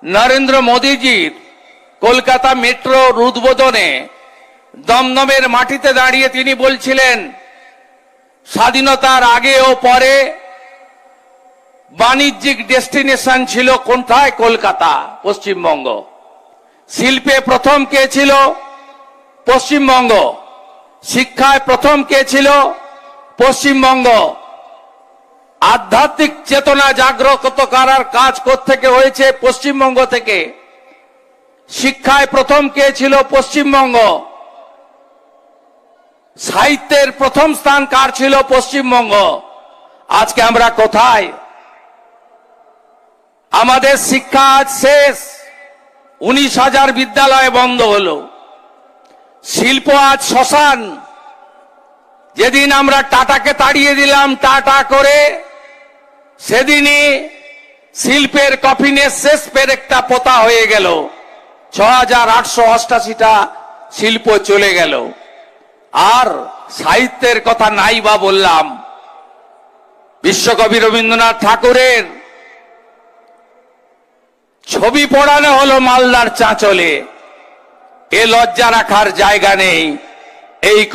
নরেন্দ্র মোদীজির কলকাতা মেট্রোর উদ্বোধনে দমদমের মাটিতে দাঁড়িয়ে তিনি বলছিলেন, স্বাধীনতার আগে ও পরে বাণিজ্যিক ডেস্টিনেশন ছিল কোথায়? কলকাতা, পশ্চিমবঙ্গ। শিল্পে প্রথম কে ছিল? পশ্চিমবঙ্গ। শিক্ষায় প্রথম কে ছিল? পশ্চিমবঙ্গ। আধ্যাত্মিক চেতনা জাগ্রত করার কাজ কোত্থেকে হয়েছে? পশ্চিমবঙ্গ থেকে। শিক্ষায় প্রথম কে ছিল? পশ্চিমবঙ্গ। সাহিত্যের প্রথম স্থান কার ছিল? পশ্চিমবঙ্গ। আজকে আমরা কোথায়? আমাদের শিক্ষা আজ শেষ। 19,000 বিদ্যালয় বন্ধ হলো। শিল্প আজ শ্মশান। যেদিন আমরা টাটাকে তাড়িয়ে দিলাম টাটা করে, সেদিনই শিল্পের কফিনের শেষ পেরেকটা পোতা হয়ে গেল। 6,888টা শিল্প চলে গেল। আর সাহিত্যের কথা নাই বা বললাম। বিশ্বকবি রবীন্দ্রনাথ ঠাকুরের ছবি পড়ানো হলো মালদার চাঁচলে। এ লজ্জা রাখার জায়গা নেই। এই